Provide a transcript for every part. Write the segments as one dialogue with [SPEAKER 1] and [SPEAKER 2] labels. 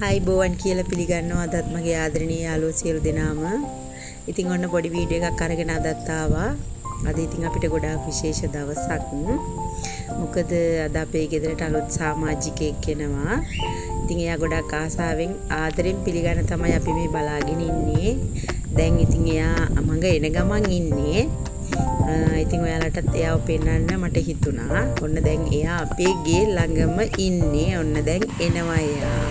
[SPEAKER 1] ආයිබෝවන් කියලා පිළිගන්නවා අදත් මගේ ආදරණීය යාළුවෝ සියලු දෙනාම. ඉතින් ඔන්න පොඩි වීඩියෝ එකක් අරගෙන අදත් ආවා. අද ඉතින් අපිට ගොඩාක් විශේෂ දවසක්. මොකද අද අපේ ගෙදරට අලුත් සමාජිකයෙක් එනවා. ඉතින් එයා ගොඩාක් ආසාවෙන් ආදරෙන් පිළිගන්න තමයි අපි මේ බලාගෙන ඉන්නේ. දැන් ඉතින් එයා මඟ එන ගමන් ඉන්නේ. ඉතින් ඔයාලටත් එයාව පෙන්වන්න මට හිතුණා. ඔන්න දැන් එයා අපේ ගේ ළඟම ඉන්නේ. ඔන්න දැන් එනවා එයා.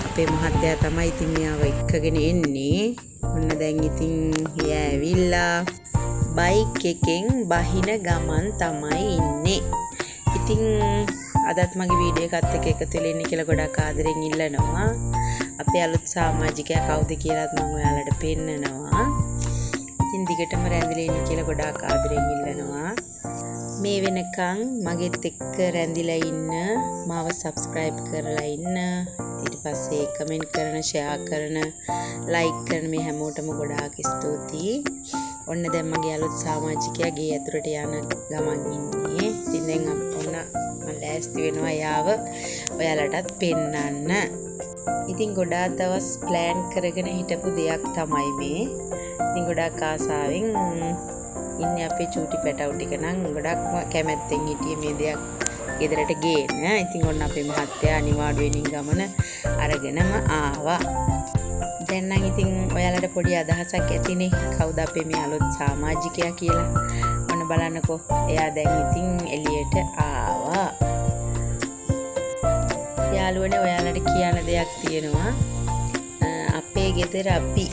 [SPEAKER 1] අපේ මහත්තයා තමයි ඉතින් මෙයාව එක්කගෙන එන්නේ. ඔන්න දැන් ඉතින් එයා ඇවිල්ලා බයික් එකෙන් බහින ගමන් තමයි ඉන්නේ. ඉතින් අදත් මගේ වීඩියෝ එකත් එක්ක එකතු වෙලා ඉන්න කියලා ගොඩක් ආදරෙන් ඉල්ලනවා. අපේ අලුත් සමාජිකයා කවුද කියලාත් මම ඔයාලට පෙන්නනවා. ඉතින් දිගටම රැඳිලා ඉන්න කියලා ගොඩාක් ආදරෙන් ඉල්ලනවා. මේ වෙනකන් මගෙත් එක්ක රැඳිලා ඉන්න, මාව subscribe කරලා ඉන්න, ඊට පස්සේ කමෙන්ට් කරන, ෂෙයා කරන, ලයික් කරන මේ හැමෝටම ගොඩාක් ස්තුතියි. ඔන්න දැන් මගේ අලුත් සමාජිකයා ගේ ඇතුළට යන ගමන් ඉන්නේ. ඉතින් දැන් ඔන්න මම ලෑස්ති වෙනවා යාව ඔයාලටත් පෙන්නන්න. ඉතින් ගොඩාක් දවස් ප්ලෑන් කරගෙන හිටපු දෙයක් තමයි මේ. ඉතින් ගොඩාක් ආසාවෙන් ඉන්නේ අපේ චූටි පැටවු ටික නම් ගොඩක්ම කැමැත්තෙන් හිටියේ මේ දෙයක් ගෙදරට ගේන්න. ඉතින් ඔන්න අපේ මහත්තයා අනිවාර්ය වෙනින් ගමන අරගෙනම ආවා. දැන් නම් ඉතින් ඔයාලට පොඩි අදහසක් ඇතිනේ කවුද අපේ මේ අලුත් සමාජිකයා කියලා. ඔන්න බලන්නකෝ එයා දැන් ඉතින් එළියට ආවා. යාළුවනේ ඔයාලට කියන්න දෙයක් තියෙනවා. අපේ ගෙදර අපි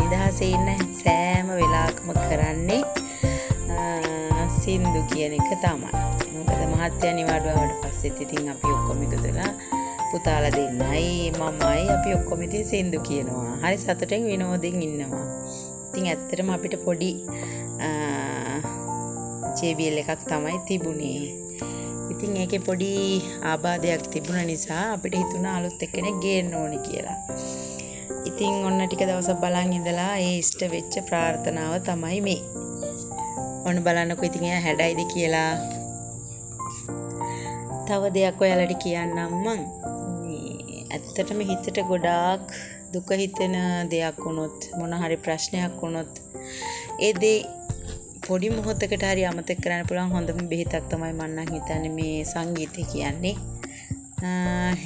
[SPEAKER 1] නිදහසේ ඉන්න සෑම වෙලාවකම කරන්නේ සින්දු කියන එක තමයි. මොකද මහත්තයා නිවාඩුවට පස්සෙත් ඉතින් අපි ඔක්කොම එකතුලා පුතාලා දෙන්නයි මමයි අපි ඔක්කොම ඉතින් සින්දු කියනවා. හරි සතුටෙන් විනෝදෙන් ඉන්නවා. ඉතින් ඇත්තටම අපිට පොඩි JBL එකක් තමයි තිබුණේ. ඉතින් ඒකේ පොඩි ආබාධයක් තිබුණ නිසා අපිට හිතුණා අලුත් එක්කෙනෙක් ගේන්න ඕනේ කියලා. ඉතින් ඔන්න ටික දවසක් බලන් ඉඳලා ඒ ඉෂ්ට වෙච්ච ප්‍රාර්ථනාව තමයි මේ. ඔන්න බලන්නකෝ ඉතින් එයා හැඩයිද කියලා. තව දෙයක් ඔයාලට කියන්නම් මං. මේ ඇත්තටම හිතට ගොඩාක් දුක හිතෙන දෙයක් වුණොත්, මොන හරි ප්‍රශ්නයක් වුණොත්, ඒ දේ පොඩි මොහොතකට හරි අමතක කරන්න පුළුවන් හොඳම බෙහෙතක් තමයි මම නම් හිතන්නේ මේ සංගීතය කියන්නේ.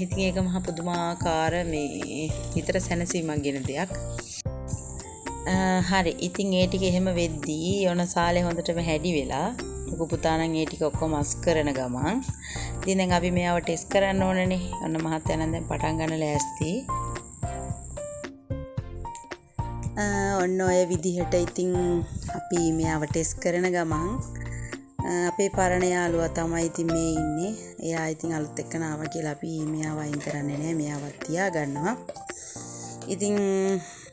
[SPEAKER 1] ඉතින් ඒක මහ පුදුමාකාර මේ හිතට සැනසීමක් ගෙන දෙයක්. හරි ඉතින් ඒ ටික එහෙම වෙද්දී ඔන සාලේ හොඳටම හැඩි වෙලා ලොකු පුතා නම් ඒ ටික ඔක්කොම අස් කරන ගමන් ඉතින් දැන් අපි මෙයාව ටෙස්ට් කරන්න ඕනනේ. ඔන්න මහත්තයා නම් දැන් පටන් ගන්න ලෑස්ති. ඔන්න ඔය විදිහට ඉතින් අපි මෙයාව ටෙස්ට් කරන ගමන් අපේ පරණ යාළුවා තමයි ඉතින් මේ ඉන්නේ. එයා ඉතින් අලුත් එක්කන ආවා කියලා අපි මෙයාව අයින් කරන්නේ නැහැ. මෙයාවත් තියා ගන්නවා. ඉතින්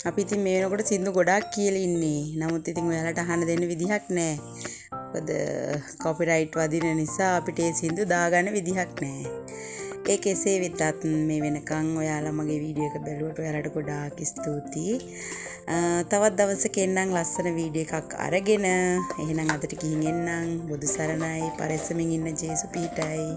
[SPEAKER 1] අපි ඉතින් මේ වෙනකොට සින්දු ගොඩාක් කියලා ඉන්නේ. නමුත් ඉතින් ඔයාලට අහන්න දෙන්න විදිහක් නැහැ. මොකද කොපිරයිට් වදින නිසා අපිට ඒ සින්දු දාගන්න විදිහක් නැහැ. ඒ කෙසේ වෙතත් මේ වෙනකන් ඔයාලා මගේ වීඩියෝ එක බැලුවට ඔයාලට ගොඩාක් ස්තුතියි. තවත් දවසක එන්නම් ලස්සන වීඩියෝ එකක් අරගෙන. එහෙනම් අදට ගිහින් එන්නම්. බුදු සරණයි. පරිස්සමින් ඉන්න ජේසු පීඨයි.